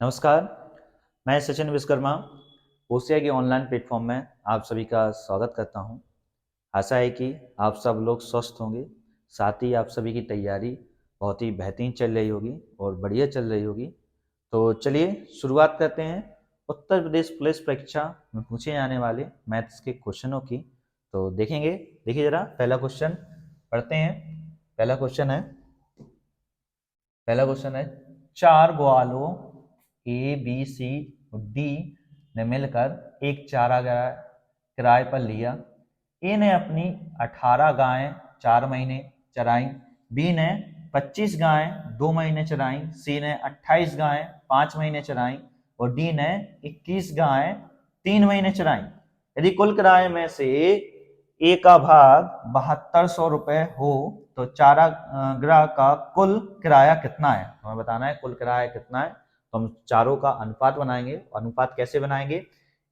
नमस्कार, मैं सचिन विश्वकर्मा ओसिया के ऑनलाइन प्लेटफॉर्म में आप सभी का स्वागत करता हूं। आशा है कि आप सब लोग स्वस्थ होंगे, साथ ही आप सभी की तैयारी बहुत ही बेहतरीन चल रही होगी और बढ़िया चल रही होगी। तो चलिए शुरुआत करते हैं उत्तर प्रदेश पुलिस परीक्षा में पूछे जाने वाले मैथ्स के क्वेश्चनों की। तो देखिए जरा पहला क्वेश्चन पढ़ते हैं। पहला क्वेश्चन है 4 ग्वालों ए बी सी डी ने मिलकर एक चारागाह किराए पर लिया। ए ने अपनी 18 गायें 4 महीने चराई, बी ने 25 गायें 2 महीने चराई, सी ने 28 गायें 5 महीने चराई और डी ने 21 गायें 3 महीने चराई। यदि कुल किराए में से ए का भाग 7200 रुपए हो तो चारागाह का कुल किराया कितना है। हमें बताना है कुल किराया कितना है। तो हम चारों का अनुपात बनाएंगे। अनुपात कैसे बनाएंगे?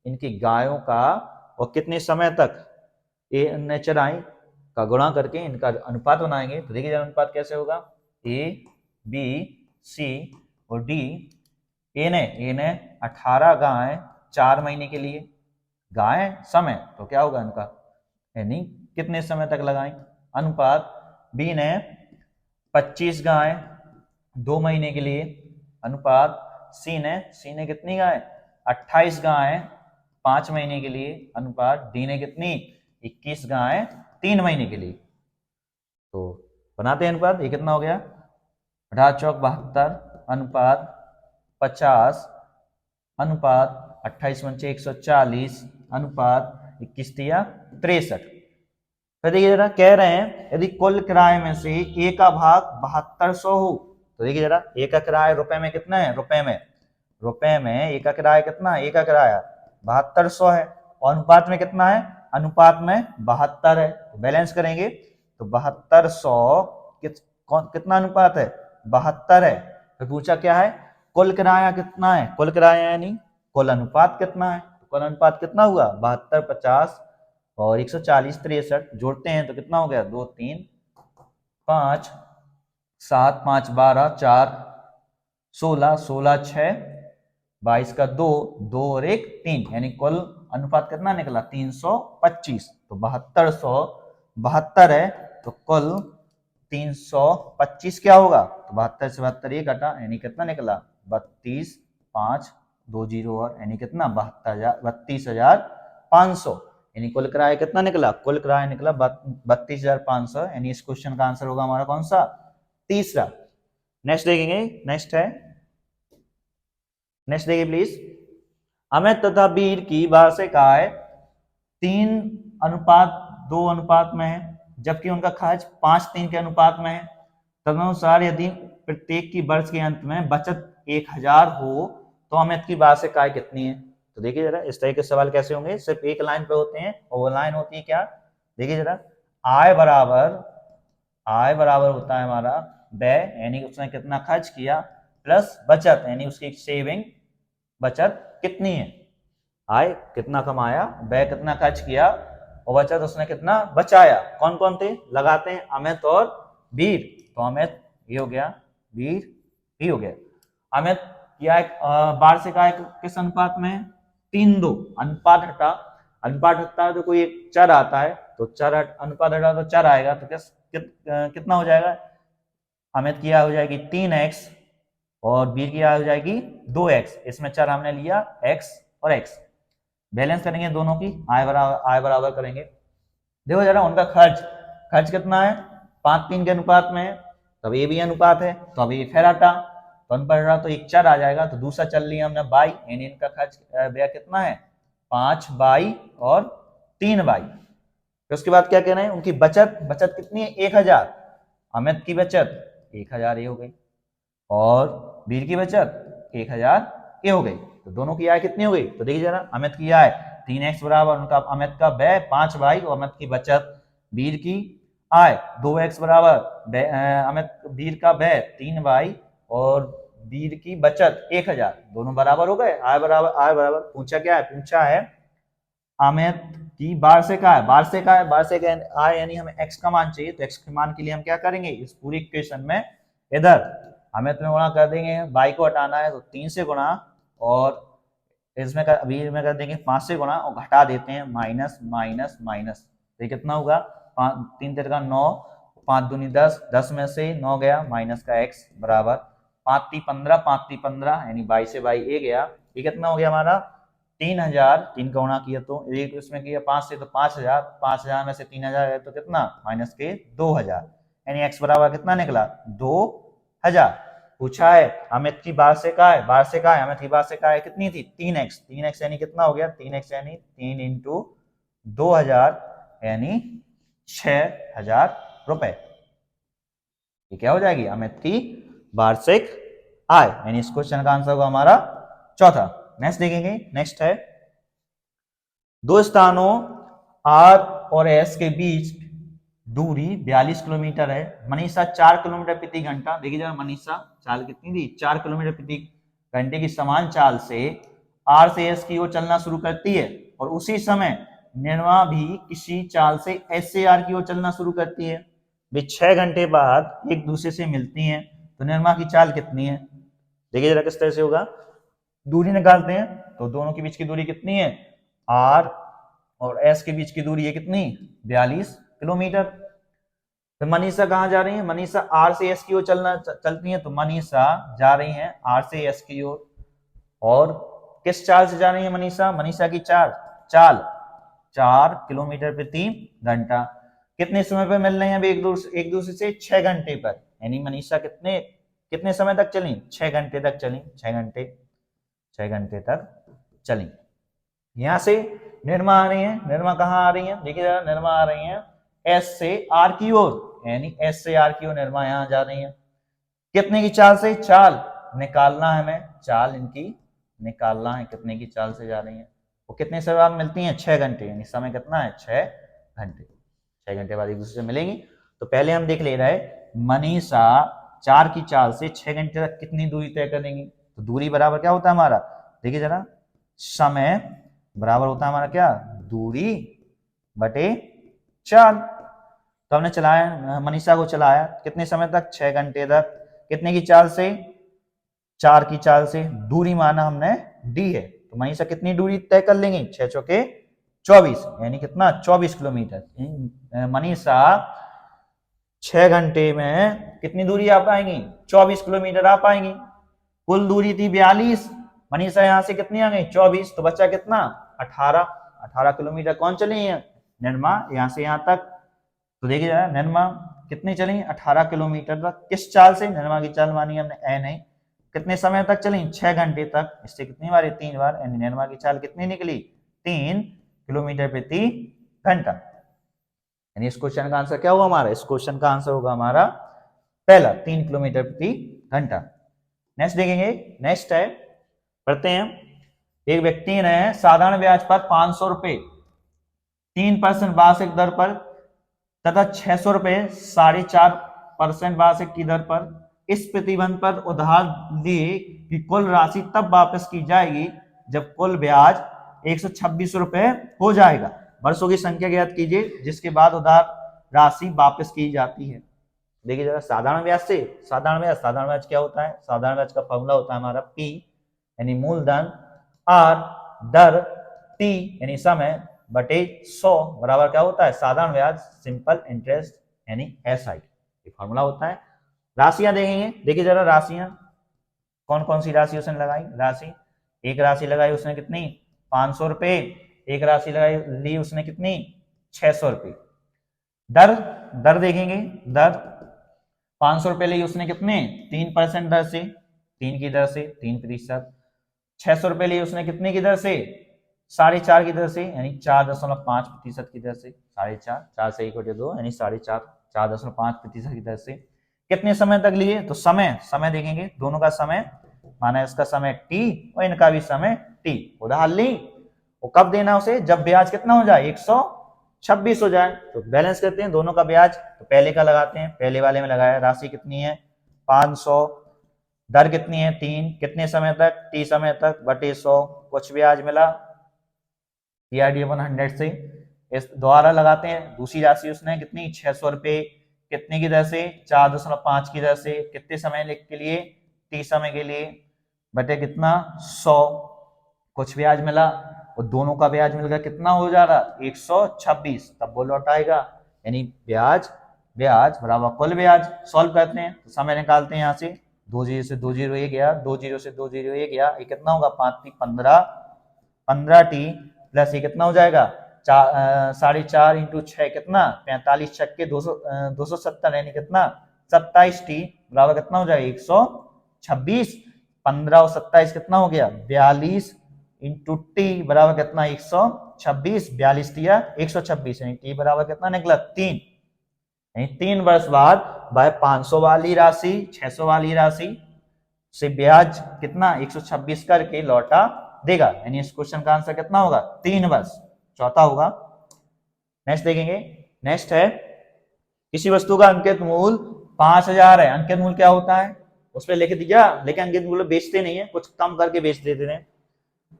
इनकी गायों का और कितने समय तक ए ने चराई का गुणा करके इनका अनुपात बनाएंगे। तो देखिए अनुपात कैसे होगा, ए बी सी और डी। ए ने 18 गाय 4 महीने के लिए, गाय समय तो क्या होगा इनका, यानी कितने समय तक लगाएं, अनुपात बी ने 25 गाय 2 महीने के लिए, अनुपात सी ने कितनी गाय 28 गाय 5 महीने के लिए, अनुपात डी ने कितनी 21 गाय 3 महीने के लिए। तो बनाते हैं अनुपात। ये कितना हो गया 18 चौक 72 अनुपात 50 अनुपात 28 पंचे 140 अनुपात 21 तिया 63। फिर देखिए जरा कह रहे हैं यदि कुल किराए में से ए का भाग 7200 हो तो देखिए जरा ए का किराया रुपए में कितना है, रुपए में ए का किराया कितना है, ए का किराया 7200 है और अनुपात में कितना है, अनुपात में 72 है। तो बैलेंस करेंगे तो 7200 कितना अनुपात है 72 है। फिर पूछा क्या है कुल किराया कितना है, कुल किराया यानी कुल अनुपात कितना है। तो कुल अनुपात कितना हुआ 72 50 और 140 63 जोड़ते हैं तो कितना हो गया 2 3 5 7 5 12 4 16 16 6 22 का 2 2 और 1 3 यानी कुल अनुपात कितना निकला 325। तो 7272 है तो कुल 325 क्या होगा, तो 72 से 72 एक घटा यानी कितना निकला 32 5 2 0 और यानी कितना 32,500 यानी कुल किराया कितना निकला, कुल किराया निकला 32,500 यानी इस क्वेश्चन का आंसर होगा हमारा कौन सा, तीसरा। नेक्स्ट देखेंगे, नेक्स्ट देखिए प्लीज। अमित तथा वीर की वार्षिक आय 3:2 अनुपात में है जबकि उनका खर्च 5:3 के अनुपात में है। तदनुसार यदि प्रत्येक की वर्ष के अंत में बचत 1000 हो तो अमित की वार्षिक आय कितनी है। तो देखिए जरा इस तरह के सवाल कैसे होंगे, सिर्फ एक लाइन पे होते हैं और वो लाइन होती है क्या, देखिए जरा आय बराबर होता है हमारा व्यय यानी उसने कितना खर्च किया प्लस बचत यानी उसकी सेविंग बचत कितनी है। आय कितना कमाया, व्यय कितना खर्च किया और बचत उसने कितना बचाया। कौन कौन थे, लगाते हैं अमित और वीर। तो अमित ये हो गया, वीर ही हो गया। अमित की आय वार्षिक आय किस अनुपात में है 3:2। अनुपात हटता है तो कोई एक चर आता है तो चर अनुपात हटा तो चर आएगा तो कितना हो जाएगा, अमित की आय हो जाएगी 3x और वीर की आय हो जाएगी 2x। इसमें चर हमने लिया x और x। बैलेंस करेंगे दोनों की, आय बराबर करेंगे। देखो जरा उनका खर्च कितना है 5:3 के अनुपात में है, तब ये भी अनुपात है तो अब ये फिर हटा तो अनुपात हटा तो एक चर आ जाएगा तो दूसरा चल लिया हमने बाई यानी इनका खर्च व्यय कितना है 5 बाई और 3 बाई। फिर उसके बाद क्या कहना है उनकी बचत कितनी है 1000। अमित की बचत 1000 ये हो गई और वीर की बचत 1000 ये हो गई। तो दोनों की आय कितनी हो गई, तो देखिए जरा अमित की आय 3x बराबर उनका अमित का व्यय 5 बाई और अमित की बचत, वीर की आय 2x बराबर अमित वीर का व्यय 3 बाई और वीर की बचत 1000, दोनों बराबर हो गए। आय बराबर पूछा क्या है, पूछा है अमित की वार्षिक आय यानी हमें x का मान चाहिए तो x के मान के लिए हम क्या करेंगे इस पूरी इक्वेशन में इधर हमें तुम्हें गुणा कर देंगे, बाई को हटाना है तो 3 से गुणा, और इसमें अभी में कर देंगे 5 से गुणा और घटा देते हैं, माइनस माइनस माइनस, तो ये कितना होगा 3 3 का 9, 5 दूनी 10, 10 में से 9 गया, माइनस का x बराबर 5 3 15, 5 3 15 यानी 22 से 22 a गया। ये कितना हो गया हमारा 3000, 3 का गुणा किया तो एक उसमें किया 5 से तो 5000, 5000 में से 3000 है तो कितना माइनस के 2000, यानी x बराबर कितना निकला 2000। पूछा है अमित की वार्षिक आय, वार्षिक आय अमित की वार्षिक आय कितनी थी 3x, 3x यानी कितना हो गया 3x यानी 3 इंटू 2000 यानी 6000 रुपए। ये क्या हो जाएगी अमित की वार्षिक आय, यानी इस क्वेश्चन का आंसर होगा हमारा चौथा। नेक्स्ट देखेंगे, नेक्स्ट है दो स्थानों R और S के बीच दूरी 42 किलोमीटर है, मनीषा 4 किलोमीटर प्रति घंटा, देखिए जरा मनीषा चाल कितनी थी 4 किलोमीटर प्रति घंटे की समान चाल से R से S की ओर चलना शुरू करती है, और उसी समय निर्मा भी किसी चाल से S से R की ओर चलना शुरू करती है। वे 6 घंटे बाद एक दूसरे से मिलती हैं, तो निर्मा की चाल कितनी है, देखिए जरा किस तरह से होगा। दूरी निकालते हैं तो दोनों के बीच की दूरी कितनी है R और S के बीच की दूरी है कितनी 42 किलोमीटर। तो मनीषा कहाँ जा रही है, मनीषा R से S की ओर चलती है, तो मनीषा जा रही है R से S की ओर, और किस चाल से जा रही है मनीषा, मनीषा की चाल 4 किलोमीटर प्रति घंटा। कितने समय पर मिल रहे हैं एक दूसरे से 6 घंटे पर, यानी मनीषा कितने समय तक चली 6 घंटे तक चली, 6 घंटे तक चली। यहां से निर्मा आ रही है, निर्मा कहाँ आ रही है, देखिए जरा निर्मा आ रही है S से R की ओर, यानी S से R की ओर निर्मा यहां जा रही है। कितने की चाल से, चाल निकालना है हमें, चाल इनकी निकालना है कितने की चाल से जा रही है, वो कितने समय बाद मिलती हैं 6 घंटे, यानी समय कितना है 6 घंटे, 6 घंटे बाद एक दूसरे से मिलेंगी। तो पहले हम देख ले रहे हैं मनीषा 4 की चाल से 6 घंटे तक कितनी दूरी तय करेंगी, तो दूरी बराबर क्या होता है हमारा, देखिए जरा समय बराबर होता है हमारा क्या दूरी बटे चाल। तो हमने चलाया मनीषा को चलाया कितने समय तक 6 घंटे तक, कितने की चाल से 4 की चाल से, दूरी माना हमने डी है, तो मनीषा कितनी दूरी तय कर लेंगे 6 चौके 24, यानी कितना 24 किलोमीटर। मनीषा 6 घंटे में कितनी दूरी आ पाएंगी 24 किलोमीटर आ पाएंगी। कुल दूरी थी 42, मनीषा यहां से कितनी आ गई 24, तो बच्चा कितना 18 किलोमीटर कौन चली है निर्मा यहां से यहां तक। तो देखिए जरा निर्मा कितनी चली 18 किलोमीटर तक, किस चाल से, निर्मा की चाल मानी हमने ए नहीं, कितने समय तक चली 6 घंटे तक, इससे कितनी बार 3 बार, यानी निर्मा की चाल कितनी निकली 3 किलोमीटर प्रति घंटा। यानी इस क्वेश्चन का आंसर क्या होगा हमारा, इस क्वेश्चन का आंसर होगा हमारा पहला 3 किलोमीटर प्रति घंटा। नेक्स्ट देखेंगे, नेक्स्ट है पढ़ते हैं, एक व्यक्ति ने साधारण ब्याज पर 500 रुपए 3% वार्षिक दर पर तथा 600 रुपए 4.5% वार्षिक की दर पर इस प्रतिबंध पर उधार लिए कि कुल राशि तब वापस की जाएगी जब कुल ब्याज 126 रुपए हो जाएगा। वर्षों की संख्या ज्ञात कीजिए जिसके बाद उधार राशि वापस की जाती है। देखिए जरा साधारण ब्याज से, साधारण ब्याज क्या होता है, साधारण ब्याज का फॉर्मूला होता है हमारा P यानी मूलधन R दर T यानी समय बटे 100 बराबर क्या होता है साधारण ब्याज सिंपल इंटरेस्ट यानी SI, ये फॉर्मूला होता है। राशियां देखेंगे, देखिए जरा राशियां कौन कौन सी राशि उसने लगाई, राशि एक राशि लगाई उसने कितनी 500 रुपए, एक राशि लगाई ली उसने कितनी 600 रुपए। दर देखेंगे, दर 500 रुपए ली उसने कितने 3% दर से, 3 की दर से 3%। 600 रुपए ली उसने कितने की दर से 4.5 की दर से, यानी 4.5% की दर से, 4.5 4 से 1 बटे 2 यानी 4.5% की दर से। कितने समय तक लिए, तो समय देखेंगे, दोनों का समय माना इसका समय T और इनका भी समय T। उधार ली और कब देना उसे, जब ब्याज कितना हो जाए 126 हो जाए। तो बैलेंस करते हैं दोनों का ब्याज, तो पहले का लगाते हैं, पहले वाले में लगाया राशि कितनी है 500, दर कितनी है 3, कितने समय तक T समय तक बटे 100, कुछ ब्याज मिला PRD 100 से। इस द्वारा लगाते हैं दूसरी राशि उसने कितनी 600 रुपए कितने की दर से, 4.5 की दर से, कितने समय के लिए, 30 समय के लिए, बटे कितना 100, कुछ ब्याज मिला और दोनों का ब्याज मिल गया, कितना हो जा रहा 126, तब वो लौट आएगा। यानी ब्याज ब्याज बराबर कुल ब्याज। सॉल्व करते हैं तो समय निकालते हैं, यहाँ से 2 जीरो से 2 जीरो 1 गया, 2 जीरो से 2 जीरो 1 गया, ये कितना होगा 5 15, 15t प्लस ये कितना हो जाएगा 4.5 इंटू 6 कितना 45 छक्के 270 यानी कितना 27t बराबर कितना हो जाएगा 126, 15 और 27 कितना हो गया 42 इंटू टी बराबर कितना 126, 42 दिया 126 यानी टी बराबर कितना निकला 3। यानी 3 वर्ष बाद भाई 500 वाली राशि 600 वाली राशि से ब्याज कितना 126 करके लौटा देगा। यानी इस क्वेश्चन का आंसर कितना होगा 3 वर्ष, चौथा होगा। नेक्स्ट देखेंगे। नेक्स्ट है किसी वस्तु का अंकित मूल्य 5000 है। अंकित मूल्य क्या होता है उस पर लिख दिया, लेकिन अंकित मूल्य बेचते नहीं है, कुछ कम करके बेच देते हैं।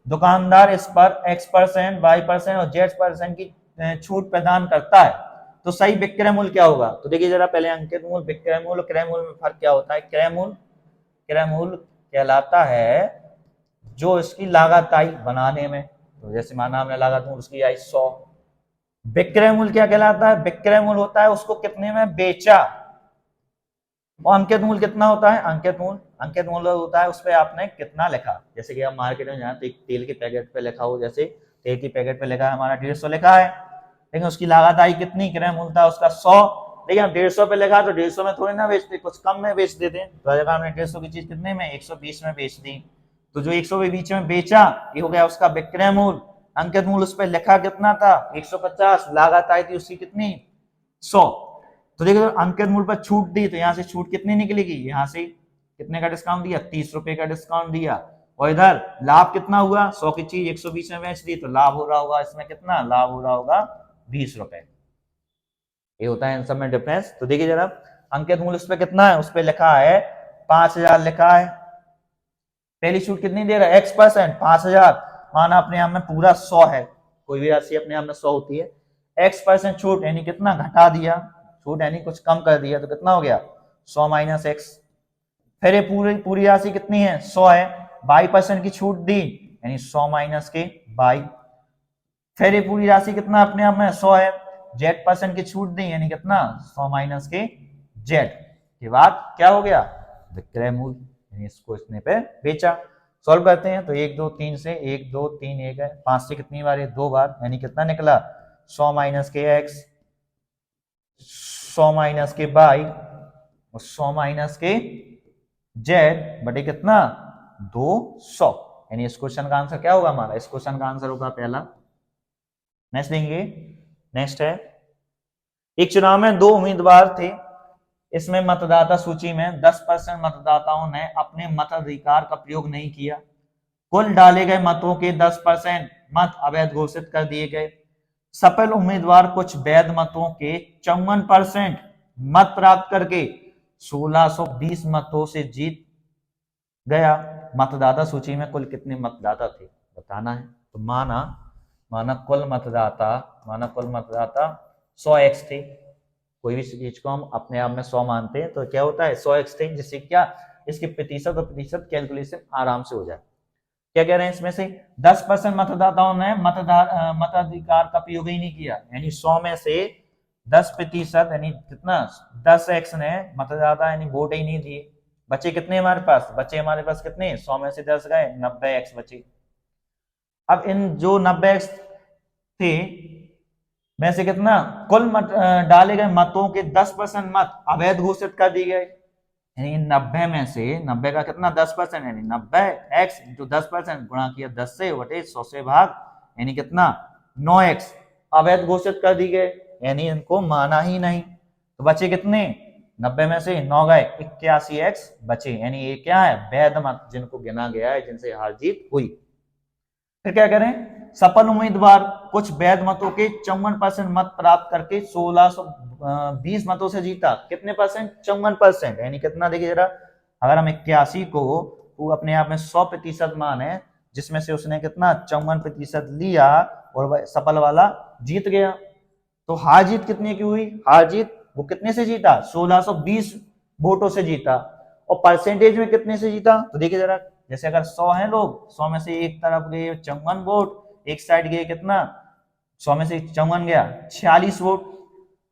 दुकानदार इस पर X% Y% और Z% की छूट प्रदान करता है, तो सही विक्रय मूल्य क्या होगा। तो देखिए जरा पहले अंकित मूल्य, विक्रय मूल्य, क्रय मूल्य में फर्क क्या होता है। क्रय मूल्य कहलाता है जो इसकी लागत आई बनाने में, तो जैसे माना हमने लागत मूल्य उसकी आई 100। विक्रय मूल्य क्या कहलाता है, विक्रय मूल्य होता है उसको कितने में बेचा। और अंकित मूल्य कितना होता है, अंकित मूल्य होता है उस पर आपने कितना लिखा। जैसे कि आप मार्केट में जाए तो एक तेल के पैकेट पे लिखा हो, जैसे तेल के पैकेट पे लिखा है हमारा 150 लिखा है, लेकिन उसकी लागत आई कितनी, क्रय मूल्य था उसका 100, लेकिन हम 150 पे लिखा तो 150 में थोड़ी ना बेचते, कुछ कम में बेच देते। तो अगर हमने 150 की चीज कितने में 120 में बेच दी, तो जो 100 के बीच में बेचा ये हो गया उसका विक्रय मूल्य। अंकित मूल्य उस पर लिखा कितना था 150, लागत आई थी उसकी कितनी 100। तो देखो अंकित मूल्य पर छूट दी, तो यहाँ से छूट कितनी निकलेगी, यहाँ से कितने का डिस्काउंट दिया 30 रुपए का डिस्काउंट दिया, और इधर लाभ कितना हुआ 100 की चीज 120 में बेच दी, तो लाभ हो रहा होगा इसमें कितना, लाभ हो रहा होगा 20 रुपए। ये होता है इन सब में डिफरेंस। तो देखिए जरा अंकित मूल्य उस पर कितना है, उस पर लिखा है 5000 लिखा है, पहली छूट कितनी दे रहा है X%, 5000 माना अपने आप में पूरा 100 है, कोई भी राशि अपने आप में 100 होती है, X% छूट यानी कितना घटा दिया, छूट यानी कुछ कम कर दिया, तो कितना हो गया 100 माइनस एक्स। फिर ये पूरी राशि कितनी है 100 है, 22% की छूट दी यानी 100 माइनस के 22। फिर ये पूरी राशि कितना अपने आप में 100 है, Z% की छूट दी यानी कितना 100 माइनस के Z के बाद क्या हो गया विक्रय मूल्य, यानी इसको इसने पे बेचा। सॉल्व करते हैं तो 1 2 3 से 1 2 3 1 है, 5 से कितनी बार है 2 बार, यानी कितना निकला 100 माइनस के x, 100 माइनस के y और 100 माइनस के z बटे कितना 200। यानी इस क्वेश्चन का आंसर क्या होगा हमारा, इस क्वेश्चन का आंसर होगा पहला। नेक्स्ट देंगे। नेक्स्ट है एक चुनाव में 2 उम्मीदवार थे, इसमें मतदाता सूची में 10% मतदाताओं ने अपने मताधिकार का प्रयोग नहीं किया, कुल डाले गए मतों के 10% मत अवैध घोषित कर दिए गए। सफल उम्मीदवार कुछ वैध मतों के 54% मत प्राप्त करके 1620 मतों से जीत गया। मतदाता सूची में कुल कितने मतदाता थे बताना है। तो माना कुल मतदाता 100x थे, कोई भी चीज को हम अपने आप में 100 मानते हैं तो क्या होता है 100x थे, जिससे क्या इसके प्रतिशत और प्रतिशत कैलकुलेशन आराम से हो जाए। क्या कह रहे हैं इसमें से 10% मतदाताओं ने मताधिकार का प्रयोग ही नहीं किया, यानी 100 में से 10% यानी कितना 10x ने मतदाता यानी वोट ही नहीं दिए। बचे कितने हमारे पास कितने 100 में से 10 गए 90x बचे। अब इन जो 90x थे में से कितना कुल डाले गए मतों के 10% मत अवैध घोषित कर दिए गए, यानी 90 में से 90 का कितना 10% यानी 90x इंटू 10% गुणा किया 10 से बटे 100 से भाग, यानी कितना 9x अवैध घोषित कर दी गए, यानी इनको माना ही नहीं। तो बचे कितने 90 में से 9 गए 81x बचे, यानी ये क्या है वैध मत जिनको गिना गया है, जिनसे हार जीत हुई। फिर क्या करें सफल उम्मीदवार कुछ वैध मतों के 54% मत प्राप्त करके 1620 मतों से जीता, कितने परसेंट 54%, यानी कितना देखिए जरा, अगर हम 81 को वो अपने आप में 100% मान है, जिसमें से उसने कितना 54% लिया और वह सफल वाला जीत गया, तो हार जीत कितने की हुई, हार जीत वो कितने से जीता? 1620 वोटों से जीता। और परसेंटेज में कितने से जीता? तो देखिए जरा, जैसे अगर 100 हैं लोग, 100 में से एक तरफ गए 54 वोट, एक साइड गए कितना, 100 में से 54 गया 46 वोट।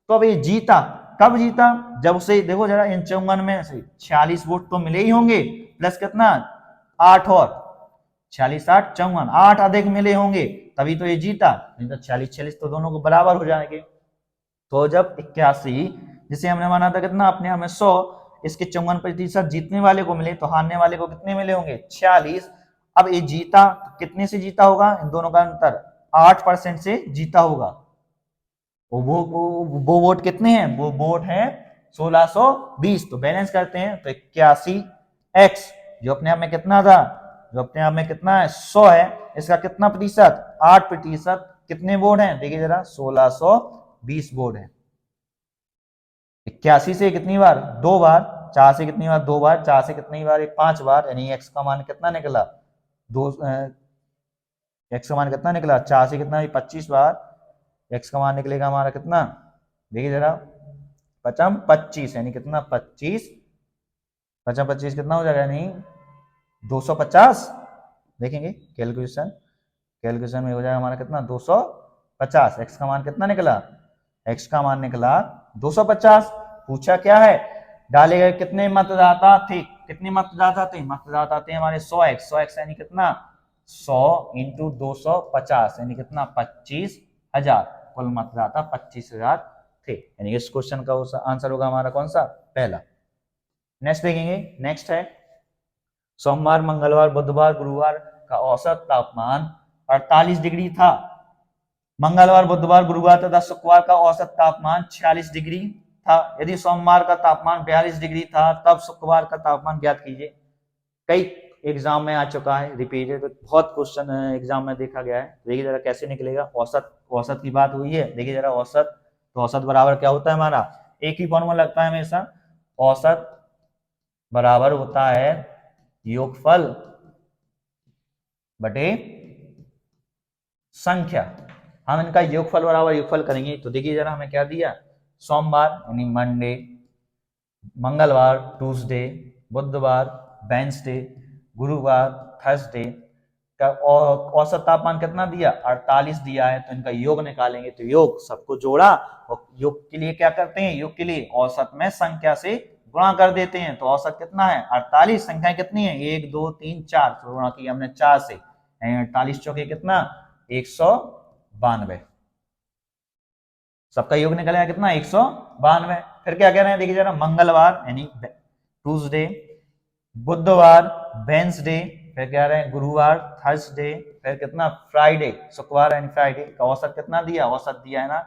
तो अब ये जीता, कब जीता? जब उसे देखो जरा, इन 54 में से 46 वोट तो मिले ही होंगे, प्लस कितना 8 और 46 8 54, 8 अधिक मिले होंगे, तभी तो ये जीता। नहीं तो 46 46 तो दोनों को बराबर हो जाएंगे। तो जब 81, जिसे हमने माना था कितना अपने हमें 100, इसके 54% जीतने वाले को मिले, तो हारने वाले को कितने मिले होंगे? 46। अब ये जीता तो कितने से जीता होगा? इन दोनों का अंतर 8% से जीता होगा। वो वोट कितने हैं? वो वोट है 1620। तो बैलेंस करते हैं तो 81x, जो अपने आप में कितना था? जो अपने आप में कितना है? 100 है। इसका कितना प्रतिशत? 8%। कितने वोट हैं? देखिए जरा, 1620 वोट है। 81 से कितनी बार? 2 बार। 4 से कितनी बार? 2 बार। 4 से कितनी बार? 5 बार। यानी x का मान कितना निकला? x का मान कितना निकला? 4 से कितना? 25 बार। x का मान निकलेगा हमारा कितना? देखिए जरा, 5 25, यानी कितना? 25 5 25 कितना हो जाएगा? यानी 250। देखेंगे कैलकुलेशन, कैलकुलेशन में हो जाएगा हमारा कितना? 250। x का मान कितना निकला? x का मान निकला 250। पूछा क्या है? डाले गए कितने मतदाता थे? कितने मतदाता थे? मतदाता थे हमारे 100x। 100x यानी कितना? 100 इंटू 250, यानी कितना? 25,000। कुल मतदाता 25,000 थे। यानी इस क्वेश्चन का आंसर होगा हमारा कौन सा? पहला। नेक्स्ट देखेंगे। नेक्स्ट है सोमवार, मंगलवार, बुधवार, गुरुवार का औसत तापमान 48 डिग्री था। मंगलवार, बुधवार, गुरुवार तथा शुक्रवार का औसत तापमान 46 डिग्री था। यदि सोमवार का तापमान 42 डिग्री था, तब शुक्रवार का तापमान ज्ञात कीजिए। कई एग्जाम में आ चुका है, रिपीटेड बहुत क्वेश्चन एग्जाम में देखा गया है। देखिए जरा कैसे निकलेगा। औसत, औसत की बात हुई है। देखिए जरा औसत, तो औसत बराबर क्या होता है हमारा? एक ही फॉर्मूला लगता है हमेशा। औसत बराबर होता है योगफल बटे संख्या। हम इनका योगफल बराबर योगफल करेंगे। तो देखिए जरा, हमें क्या दिया? सोमवार यानी मंडे, मंगलवार ट्यूसडे, बुधवार वेंसडे, गुरुवार थर्सडे का औसत तापमान कितना दिया? 48 दिया है। तो इनका योग निकालेंगे। तो योग सबको जोड़ा, और योग के लिए क्या करते हैं? योग के लिए औसत में संख्या से गुणा कर देते हैं। तो औसत कितना है? 48। संख्या कितनी है? 1 2 3 4, तो गुणा किया हमने 4 से। 48 चौके कितना? 192। सबका योग निकलेगा कितना? 192। फिर क्या कह रहे हैं? देखिए जरा, मंगलवार यानी ट्यूसडे, बुधवार वेंसडे, फिर कह रहे हैं गुरुवार थर्सडे, फिर कितना? फ्राइडे, शुक्रवार यानी फ्राइडे का औसत कितना दिया? औसत दिया है ना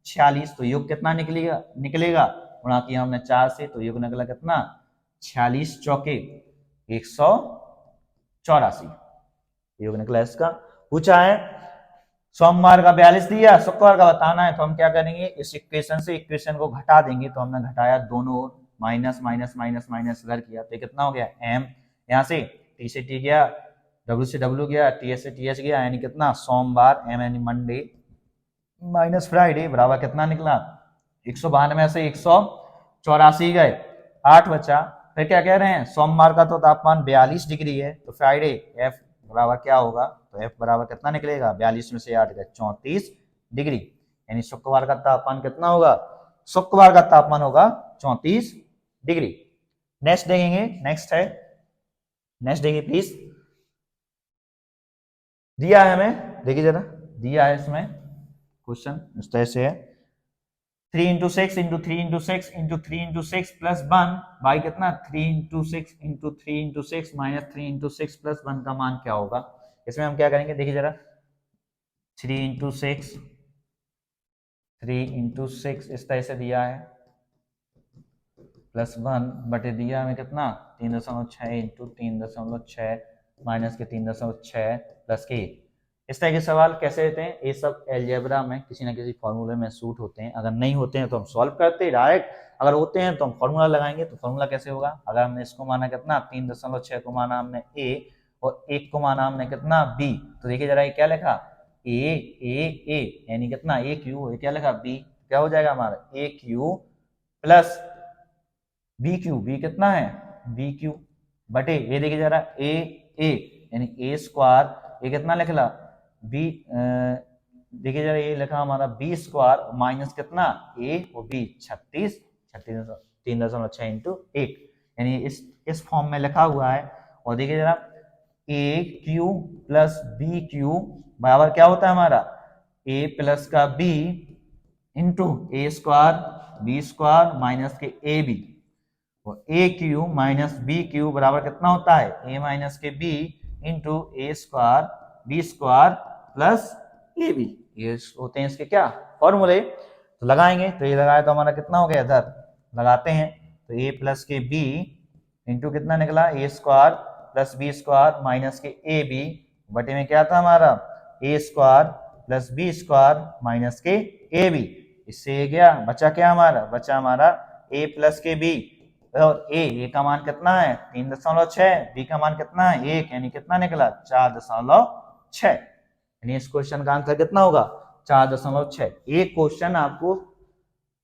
46। तो योग कितना निकलेगा? निकलेगा गुणा किया हमने 4 से, तो योग निकला कितना? 46 चौके 184 योग निकला इसका। पूछा है सोमवार का 42 दिया, शुक्रवार का बताना है। तो हम क्या करेंगे? इस इक्वेशन से इक्वेशन को घटा देंगे। तो हमने घटाया दोनों, माइनस माइनस माइनस माइनस इधर किया, तो कितना हो गया? m, यहाँ से t से t गया, w से w गया, ts से ts गया, यानी कितना? सोमवार m यानी मंडे माइनस फ्राइडे बराबर कितना निकला? 192 से 184 गए, 8 बचा। फिर क्या कह रहे हैं? सोमवार का तो तापमान 42 डिग्री है, तो फ्राइडे f बराबर क्या होगा? तो f बराबर कितना निकलेगा? 42 में से 8 गए 34 डिग्री। यानी शुक्रवार का तापमान कितना होगा? शुक्रवार का तापमान होगा 34 डिग्री। नेक्स्ट देखेंगे। नेक्स्ट है, नेक्स्ट देखिए प्लीज। दिया है हमें, देखिए जरा, दिया है इसमें क्वेश्चन इस तरह से है। 3 into 6 into 3 into 6 into 3 into 6 plus 1 by कितना? 3 into 6 into 3 into 6 minus 3 into 6 plus 1 का मान क्या होगा? इसमें हम क्या करेंगे? देखिए जरा, 3 इंटू 6, 3 इंटू 6 इस तरह से दिया है, प्लस 1 बटे दिया हमें कितना? 3.6 इंटू 3.6 माइनस के 3.6 प्लस के। इस तरह के सवाल कैसे देते हैं? ये सब एलजेब्रा में किसी ना किसी फॉर्मूले में सूट होते हैं। अगर नहीं होते हैं तो हम सॉल्व करते हैं डायरेक्ट, अगर होते हैं तो हम फॉर्मूला लगाएंगे। तो फॉर्मूला कैसे होगा? अगर हमने इसको माना कितना? 3.6 को माना हमने a, और 1 को माना हमने कितना? b। तो देखिए जरा, ये क्या लिखा? a यानी कितना? a cube. ये क्या लिखा? b। क्या हो जाएगा हमारा? a cube plus b cube, b कितना है बी क्यू बटे ये देखिए जरा ए यानी ए स्क्वायर, ये कितना लिख ला बी, देखिए जरा ये लिखा हमारा बी स्क्वायर माइनस कितना ए और बी 36, 3.6 इंटू 8 यानी इस फॉर्म में लिखा हुआ है। और देखिए जरा a cube plus b cube बराबर क्या होता है हमारा ए प्लस का b into a square b square minus के ए बी, और a cube minus b cube बराबर कितना होता है ए माइनस के b into a square b square plus a b. ये होते हैं इसके क्या फॉर्मूले। तो लगाएंगे तो ये लगाया तो हमारा कितना हो गया इधर लगाते हैं तो ए प्लस के बी इंटू कितना निकला a square plus b square minus के ए बी बटे में क्या था हमारा a square plus b square minus के ए बी। इससे ये गया बचा क्या हमारा बचा हमारा ए प्लस के बी और ए का मान कितना है 3.6, बी का मान कितना है 1 यानी कितना निकला 4.6 यानी इस क्वेश्चन का आंसर कितना होगा 4.6। एक क्वेश्चन आपको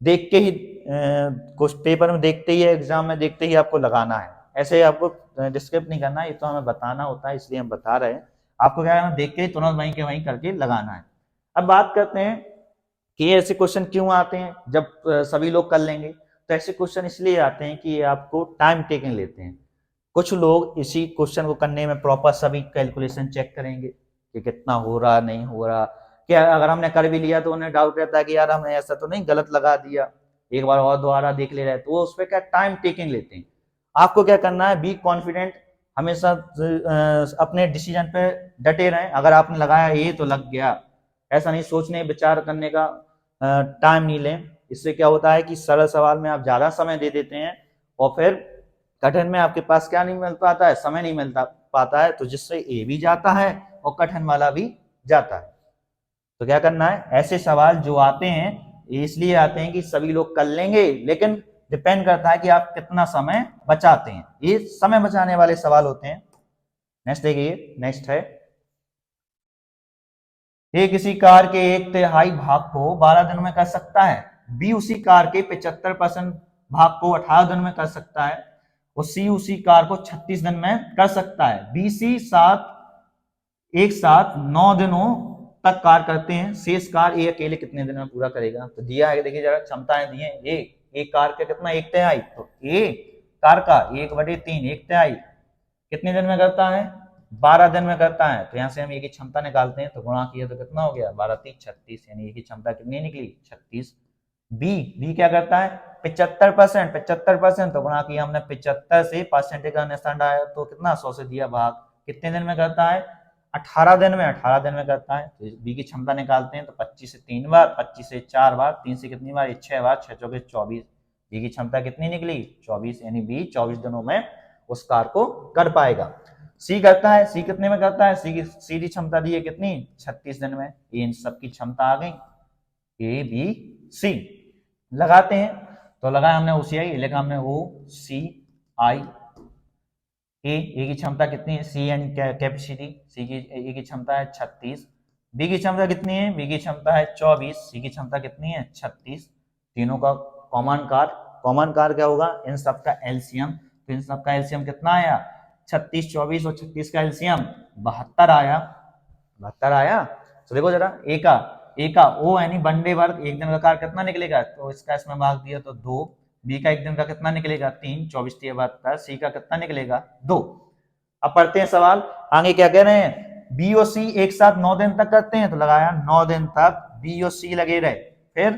देख के ही पेपर में देखते ही एग्जाम में देखते ही आपको लगाना है, ऐसे ही आपको डिस्क्रिप्ट नहीं करना, ये तो हमें बताना होता है इसलिए हम बता रहे हैं। आपको क्या करना देख के ही तुरंत वहीं के वहीं करके लगाना है। अब बात करते हैं कि ऐसे क्वेश्चन क्यों आते हैं जब सभी लोग कर लेंगे। तो ऐसे क्वेश्चन इसलिए आते हैं कि ये आपको टाइम टेकिंग लेते हैं। कुछ लोग इसी क्वेश्चन को करने में प्रॉपर सभी कैलकुलेशन चेक करेंगे कि कितना हो रहा नहीं हो रहा, क्या अगर हमने कर भी लिया तो उन्हें डाउट रहता है कि यार हमने ऐसा तो नहीं गलत लगा दिया, एक बार और दोबारा देख ले रहे हैं, तो वो उस पर क्या टाइम टेकिंग लेते हैं। आपको क्या करना है बी कॉन्फिडेंट, हमेशा अपने डिसीजन पे डटे रहें। अगर आपने लगाया ये तो लग गया, ऐसा नहीं सोचने विचार करने का टाइम नहीं लें। इससे क्या होता है कि सरल सवाल में आप ज्यादा समय दे देते हैं और फिर कठिन में आपके पास क्या नहीं मिल पाता है समय नहीं मिलता पाता है, तो जिससे ए भी जाता है और कठिन वाला भी जाता है। तो क्या करना है ऐसे सवाल जो आते हैं इसलिए आते हैं कि सभी लोग कर लेंगे, लेकिन डिपेंड करता है कि आप कितना समय बचाते हैं, ये समय बचाने वाले सवाल होते हैं। नेक्स्ट देखिए, नेक्स्ट है ए किसी कार के 1/3 भाग को 12 दिन में कर सकता है, बी उसी कार के 75% भाग को 18 दिन में कर सकता है और सी उसी कार को 36 दिन में कर सकता है। बी सी एक साथ 9 दिनों तक कार करते हैं, शेष कार ए अकेले कितने दिन में पूरा करेगा। तो दिया है देखिए जरा क्षमताएं दी हैं, ए कार का कितना 1/3, तो ए कार का 1/3 1/3 कितने दिन में करता है 12 दिन में करता है। तो यहाँ से हम ए की क्षमता निकालते हैं तो गुणा किया तो कितना हो गया 12 3 36 यानी ए की क्षमता कितनी निकली 36। बी क्या करता है 75% तो गुणा किया हमने 75 से परसेंटेज का निशान आया तो कितना 100 से दिया भाग, कितने दिन में करता है 18 दिन में, 18 दिन में करता है। तो बी की क्षमता निकालते हैं तो 25 से 3 बार, 25 से 4 बार, 3 से कितनी बार 6 बार, 6 चौके 24, बी की क्षमता कितनी निकली 24 यानी बी 24 दिनों में उस कार को कर पाएगा। सी करता है, सी कितने में करता है, सी की क्षमता दी है कितनी 36 दिन में, इन सबकी क्षमता आ गई ए बी सी। लगाते हैं तो लगाया हमने ओसीआई, लिखा हमने ओ सी आई ए की क्षमता कितनी है सी यानी कैपेसिटी, सी की ए की क्षमता है 36, बी की क्षमता कितनी है बी की क्षमता है 24, सी की क्षमता कितनी है 36। तीनों का कॉमन कार क्या होगा इन सब का एलसीएम, तो इन सब का एलसीएम कितना आया 36, 24 और 36 का एलसीएम 72 आया, 72 आया। तो देखो जरा ए का ओ यानी वनडे वर्क एक दिन का कार कितना निकलेगा, तो इसका इसमें भाग दिया तो 2, बी का एक दिन का कितना निकलेगा 3, 24 3 72, सी का कितना निकलेगा 2। अब पढ़ते हैं सवाल आगे क्या कह रहे हैं, बी और सी एक साथ 9 दिन तक करते हैं तो लगाया 9 दिन तक बी और सी लगे रहे। फिर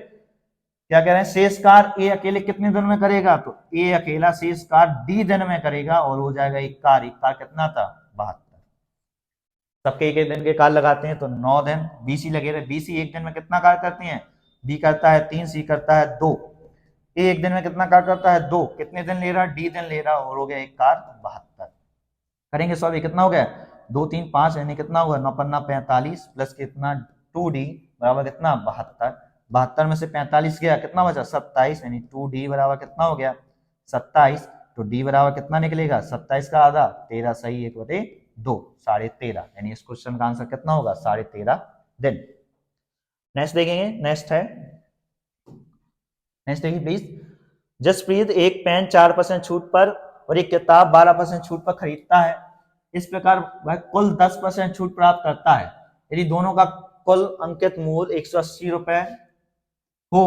क्या कह रहे हैं शेष कार ए अकेले कितने दिन में करेगा, तो ए अकेला शेष कार डी दिन में करेगा और हो जाएगा एक कार कितना था 72। सबके एक दिन के कार लगाते हैं तो 9 दिन, बीसी लगे रहे, बीसी एक दिन में कितना कार करते हैं, बी करता है 3, सी करता है 2, ए एक दिन में कितना कार करता है 2, कितने दिन ले रहा डी दिन ले रहा और हो गया एक कार 72। करेंगे सॉल्व, कितना हो गया 2 3 5 यानी कितना होगा 9 5 45 प्लस कितना 2d बराबर कितना 72, 72 में से 45 गया कितना बचा 27 यानी 2d बराबर कितना हो गया 27। तो d बराबर कितना निकलेगा 27 का आधा 13 सही 1/2 13.5 यानी इस क्वेश्चन का आंसर कितना होगा 13.5 दिन। नेक्स्ट देखेंगे, नेक्स्ट देखिए प्लीज, जसप्रीत एक पेन 4% छूट पर और एक किताब 12% छूट पर खरीदता है। इस प्रकार वह कुल 10% छूट प्राप्त करता है। यदि दोनों का कुल अंकित मूल्य 180 रुपए हो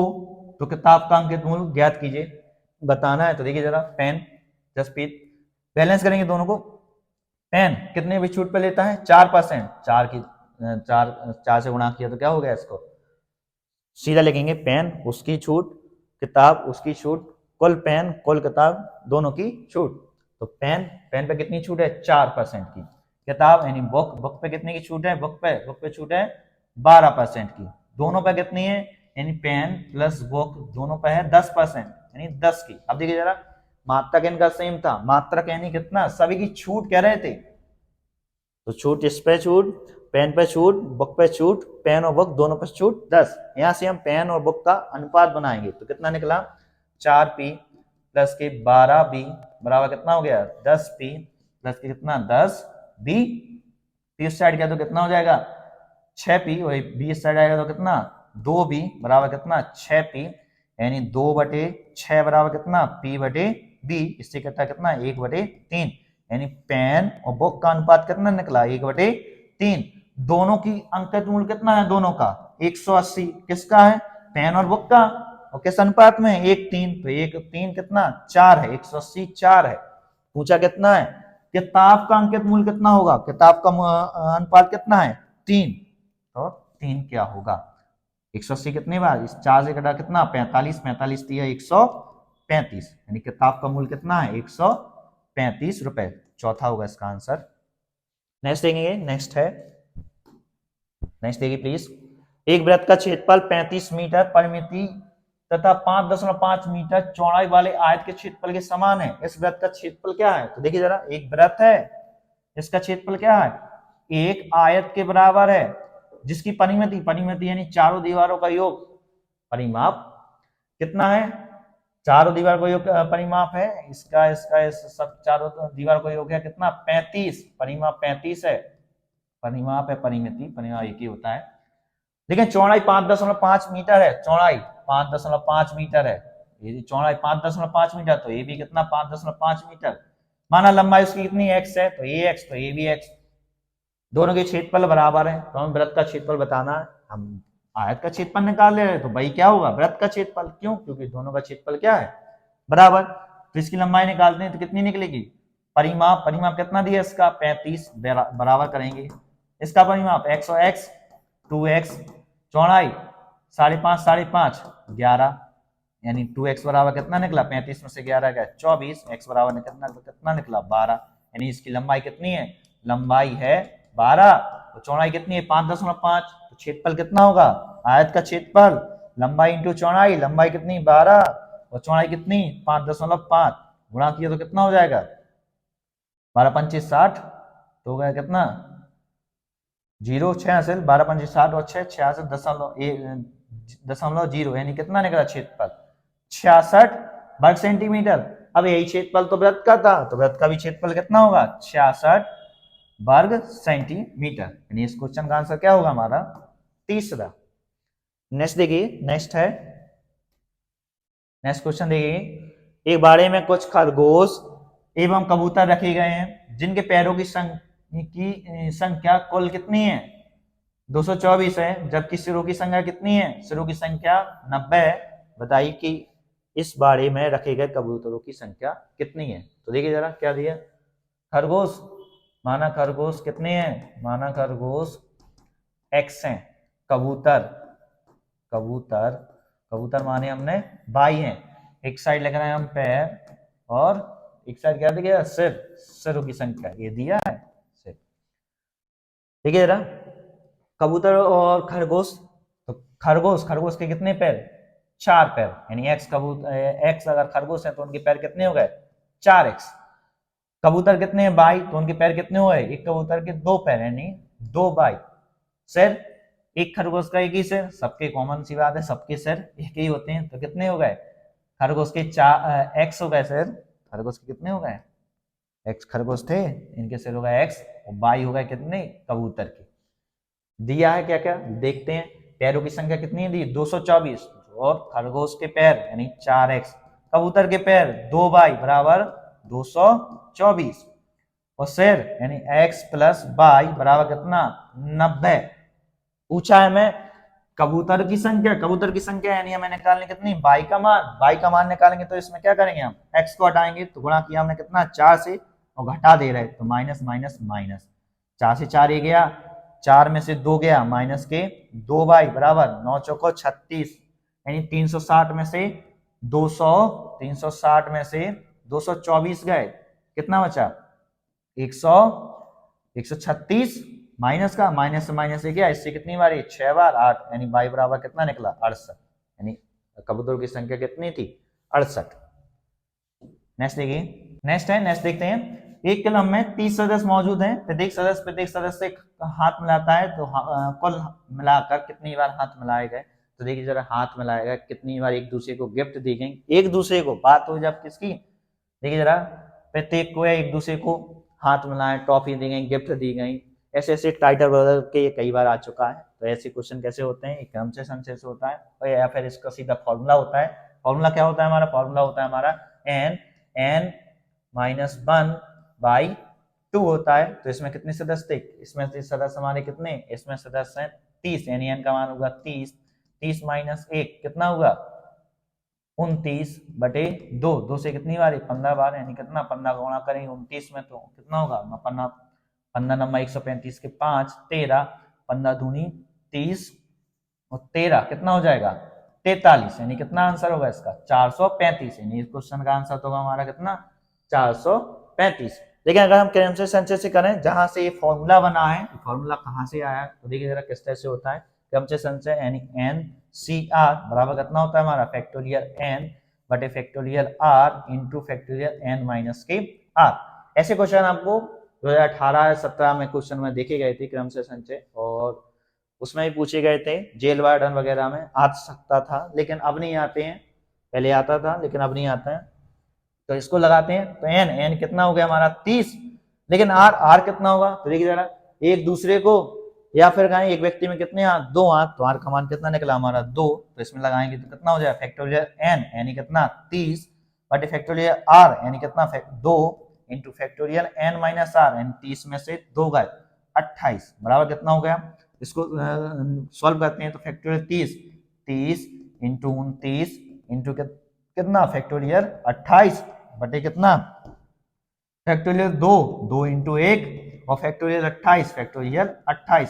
तो किताब का अंकित मूल्य ज्ञात कीजिए। बताना है तो देखिए जरा, पेन जसप्रीत बैलेंस करेंगे दोनों को। पेन कितने भी छूट पे लेता है? 4%। चार से गुणा किया तो क्या हो गया, इसको सीधा लिखेंगे, पेन उसकी छूट, किताब उसकी छूट, कुल पेन कुल किताब दोनों की छूट। तो पेन पे कितनी छूट है? 4% की। किताब यानी बुक पे कितने की छूट है? बुक पे छूट है 12% की। दोनों पे कितनी है? यानी पेन प्लस बुक दोनों पे है 10%, यानी 10 की। अब देखिए जरा, मात्रक इनका सेम था। मात्रक यानी कितना? सभी की छूट कह रहे थे, तो छूट इस पे छूट, पेन पे छूट, बुक पे छूट, पेन और बुक दोनों पे छूट 10। यहां से हम पेन और बुक का अनुपात बनाएंगे तो कितना निकला? 4p प्लस के 12b बराबर कितना हो गया? 10p प्लस के कितना? 10b। इस साइड किया तो कितना हो जाएगा? 6p। वही b इस साइड आएगा तो कितना? 2b बराबर कितना? 6p। यानी 2/6 बराबर कितना? p बटे b। इससे कहता है कितना? 1/3। यानी पेन और बुक का अनुपात कितना निकला? 1/3। दोनों की अंकित मूल्य कितना है? दोनों का 180। किसका है? पेन और बुक का। और किस अनुपात में? 1:3। तो 1:3 कितना? 4 है। 180 4 है। पूछा कितना है? किताब का अंकित मूल्य कितना होगा? किताब का अनुपात कितना है? 3। तो 3 क्या होगा? 180 कितने बार? इस 4 से कटा कितना? 45। 45 दिया 135। यानी किताब का मूल्य कितना है? 135 रुपए। चौथा होगा इसका आंसर। नेक्स्ट देखेंगे। नेक्स्ट देखिए प्लीज। एक वृत्त का क्षेत्रफल 35 मीटर परिमिति तथा 5.5 मीटर चौड़ाई वाले आयत के क्षेत्रफल के समान है। इस वृत्त का क्षेत्रफल क्या है? तो देखिए जरा, एक वृत्त है, इसका क्षेत्रफल क्या है? एक आयत के बराबर है, जिसकी परिमिति यानी चारों दीवारों का योग, परिमाप कितना है? चारों दीवार को योग परिमाप है इसका इस सब चारों दीवार को योग है कितना? 35। परिमाप 35 है। परिमाप है परिमाप एक ही होता है। लेकिन चौड़ाई 5.5 मीटर है। चौड़ाई 5.5 मीटर है। ये चौड़ाई 5.5 मीटर, तो ये भी कितना? 5.5 मीटर। माना लंबाई उसकी कितनी? x है, तो ये x तो ये भी x। दोनों के क्षेत्रफल बराबर है, तो हम वृत्त का क्षेत्रफल बताना है। हम आयत का क्षेत्रफल निकाल ले रहे हैं, तो भाई क्या होगा? वृत्त का क्षेत्रफल। क्यों? क्योंकि दोनों का क्षेत्रफल क्या है? बराबर। तो इसकी लंबाई निकालते हैं तो कितनी निकलेगी? परिमाप कितना दिया इसका? 35। बराबर करेंगे इसका परिमाप x और x, 2x। चौड़ाई 5.5 11, यानी 2x बराबर कितना निकला? 35 में से 11 गया 24। x बराबर कितना निकला? 12। यानी इसकी लंबाई कितनी है? लंबाई है 12। तो चौड़ाई कितनी है? 5.5। तो क्षेत्रफल कितना होगा? आयत का क्षेत्रफल लंबाई इंटू चौड़ाई। लंबाई कितनी? 12 और चौड़ाई कितनी? 5.5। गुणा किया तो कितना हो जाएगा? 12×5 = 60। तो हो गया कितना? 0 6 हासिल। 12×5 = 60 और 6 66.0, यानी कितना निकला क्षेत्रफल? 66 वर्ग सेंटीमीटर। अब यही क्षेत्रफल तो वृत्त का था, तो वृत्त का भी क्षेत्रफल कितना होगा? 66 वर्ग सेंटीमीटर। यानी इस क्वेश्चन का आंसर क्या होगा हमारा? तीसरा। नेक्स्ट देखिए। नेक्स्ट क्वेश्चन देखिए। एक बाड़े में कुछ खरगोश एवं कबूतर रखे गए हैं, जिनके पैरों की संख्या कुल कितनी है? 224 है। जबकि सिरों की संख्या कितनी है? सिरों की संख्या 90 है। बताइए कि इस बाड़े में रखे गए कबूतरों की संख्या कितनी है? तो देखिए जरा क्या दिया। खरगोश, माना खरगोश कितने हैं? माना खरगोश x हैं। कबूतर माने हमने बाई हैं। एक साइड लिख रहे हैं हम पैर, और एक साइड क्या दिया? सिरों की संख्या ये दिया है सिर। देखिए जरा, कबूतर और खरगोश। तो खरगोश के कितने पैर? 4 पैर। यानी एक्स अगर खरगोश है तो उनके पैर कितने हो गए? 4x। कबूतर कितने हैं? बाई, तो उनके पैर कितने हुए? एक कबूतर के 2 पैर, यानी 2 बाई। सिर, एक खरगोश का एक ही सिर। सबके कॉमन सी बात है, सबके सिर एक ही होते हैं। तो कितने हो गए? खरगोश के 4 एक्स हो गए सिर। खरगोश के कितने हो गए? एक्स खरगोश थे, इनके सिर हो गए एक्स, और बाई हो गए कितने? कबूतर के। दिया है क्या क्या देखते हैं। पैरों की संख्या कितनी है दी? 224। और खरगोश के पैर यानी 4x, कबूतर के पैर 2y बराबर 224 और सिर यानी x प्लस y बराबर कितना 90। पूछा है मैं कबूतर की संख्या यानी हमें निकालनी कितनी y का मान निकालेंगे तो इसमें क्या करेंगे हम x को हटाएंगे तो गुणा किया हमने कितना 4 से और घटा दे रहे तो माइनस माइनस माइनस 4 से 4 ही गया 4 में से 2 गया माइनस के 2y बराबर 9 चौको 36 यानी 360 में से 360 में से 224 गए कितना बचा 136 माइनस का माइनस से माइनस से गया इससे कितनी बार 6 बार 8 यानी y बराबर कितना निकला 68 यानी कबूतरों की संख्या कितनी थी 68। नेक्स्ट देखिए नेक्स्ट देखते हैं एक क्लब में 30 सदस्य मौजूद हैं प्रत्येक सदस्य से हाथ मिलाता है तो कुल मिलाकर कितनी बार हाथ मिलाए गए तो देखिए जरा हाथ मिलाएगा कितनी बार एक दूसरे को गिफ्ट दी गई एक दूसरे को बात हो जब किसकी देखिए जरा प्रत्येक को या एक दूसरे को हाथ मिलाए ट्रॉफी दी गई गिफ्ट दी गई ऐसे ऐसे टाइटल बदल के ये कई बार आ चुका है तो ऐसे क्वेश्चन कैसे होते हैं क्रम से संचय से होता है और या फिर इसका सीधा फॉर्मूला होता है फॉर्मूला क्या होता है हमारा फॉर्मूला होता है हमारा n -1 बाई 2 होता है तो इसमें कितने सदस्य थे इसमें सदस्य हमारे कितने इसमें सदस्य हैं 30 यानी n का मान होगा 30 30 माइनस 1 कितना होगा 29/2 2 से कितनी बार 15 बार यानी कितना 15 का गुणा करेंगे 29 में तो कितना होगा 15 नंबर 135 के 5 13 15 दूनी 30 और 13 कितना हो जाएगा 43 यानी कितना आंसर होगा इसका 435 यानी इस क्वेश्चन का आंसर तो होगा हमारा कितना 435। देखिए अगर हम क्रम से संचय से करें जहां से ये फॉर्मूला बना है फॉर्मूला कहां से आया तो देखिए जरा किस तरह से होता है क्रम से संचय यानी NCR बराबर कितना होता है हमारा फैक्टोरियल n बटे factorial r into factorial n minus के r। ऐसे क्वेश्चन आपको 2018-17 में क्वेश्चन में देखे गए थे क्रम से संचय और उसमें भी पूछे गए थे जेल वार्डन वगैरह में आ सकता था लेकिन अब नहीं आते हैं पहले आता था लेकिन अब नहीं आता है तो इसको लगाते हैं तो n कितना हो गया हमारा 30 लेकिन r कितना होगा तो देखिए जरा एक दूसरे को या फिर कहें एक व्यक्ति में कितने हाथ 2 हाथ तो r का मान कितना निकला हमारा 2 तो इसमें लगाएंगे तो कितना हो जाएगा फैक्टोरियल n यानी कितना 30 बटे फैक्टोरियल r यानी कितना 2 into factorial n minus r यानी 30 में से 2 गए 28 बराबर कितना हो गया इसको सॉल्व करते हैं तो फैक्टोरियल 30 इंटू 29 इंटू कितना फैक्टोरियल 28 बटे कितना फैक्टोरियल 2 इंटू 1 और फैक्टोरियल 28 फैक्टोरियल 28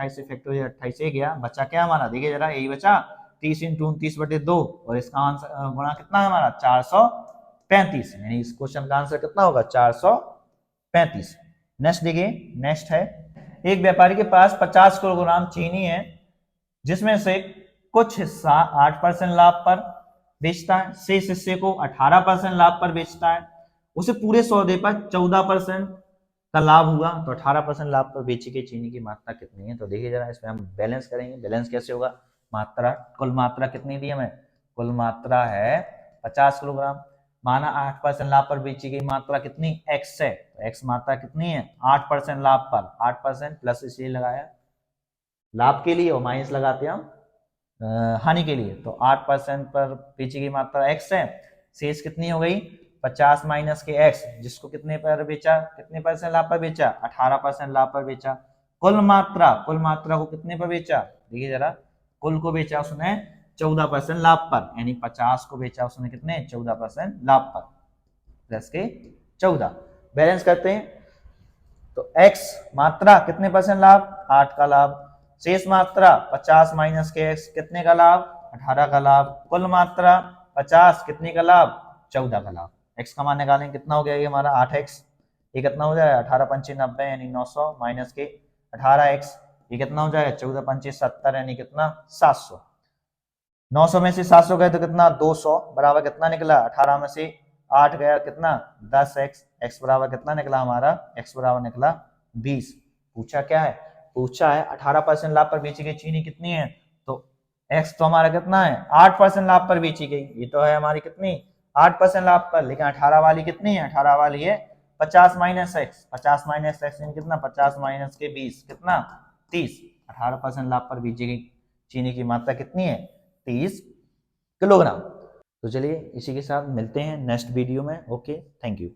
से फैक्टोरियल 28 से गया बचा क्या हमारा देखिए जरा यही बचा 30 इंटू 29 बटे 2 और इसका आंसर गुणा कितना है हमारा 435 यानी इस क्वेश्चन का आंसर कितना होगा 435। नेक्स्ट देखिए नेक्स्ट है एक व्यापारी के पास 50 किलोग्राम चीनी है जिसमें से कुछ हिस्सा 8% लाभ पर बेचता है शेष हिस्से को 18% लाभ पर बेचता है उसे पूरे सौदे पर 14% का लाभ हुआ तो 18% लाभ पर बेची गई चीनी की मात्रा कितनी है तो देखिए जरा इसमें हम बैलेंस करेंगे बैलेंस कैसे होगा मात्रा कुल मात्रा कितनी दी हमें कुल मात्रा है 50 किलोग्राम माना 8% लाभ पर बेची गई मात्रा कितनी x है तो x मात्रा कितनी है 8% लाभ पर 8% प्लस इसलिए लगाया लाभ के लिए और माइनस लगाते हैं हम हानि के लिए तो 8% पर बेची गई मात्रा x है शेष कितनी हो गई 50 माइनस के x जिसको कितने पर बेचा कितने परसेंट लाभ पर बेचा 18% लाभ पर बेचा कुल मात्रा को कितने पर बेचा देखिए जरा कुल को बेचा उसने 14% लाभ पर यानी 50 को बेचा उसने कितने 14% लाभ पर प्लस के 14 बैलेंस करते हैं तो x मात्रा कितने परसेंट लाभ 8 का लाभ शेष मात्रा 50 माइनस के x कितने का लाभ 18 का लाभ कुल मात्रा 50 कितने का लाभ 14 का लाभ x का मान निकालें कितना हो गया ये हमारा 8x ये कितना हो जाएगा 18 पंचे 90 यानी 900 माइनस के 18x ये कितना हो जाएगा 14 पंचे 70 यानी कितना 700 900 में से 700 गए तो कितना 200 बराबर कितना निकला 18 में से 8 गया कितना 10x x बराबर कितना निकला हमारा x बराबर निकला 20। पूछा क्या है पूछा है 18% लाभ पर बेची गई चीनी कितनी है तो x तो हमारा कितना है 8% लाभ पर बेची गई ये तो है हमारी कितनी 8% लाभ पर लेकिन 18 वाली कितनी है 18 वाली है 50 माइनस एक्स कितना 50 माइनस के 20 कितना 30 18% लाभ पर बेची गई चीनी की मात्रा कितनी है 30 किलोग्राम। तो चलिए इसी के साथ मिलते हैं नेक्स्ट वीडियो में। Okay, thank you.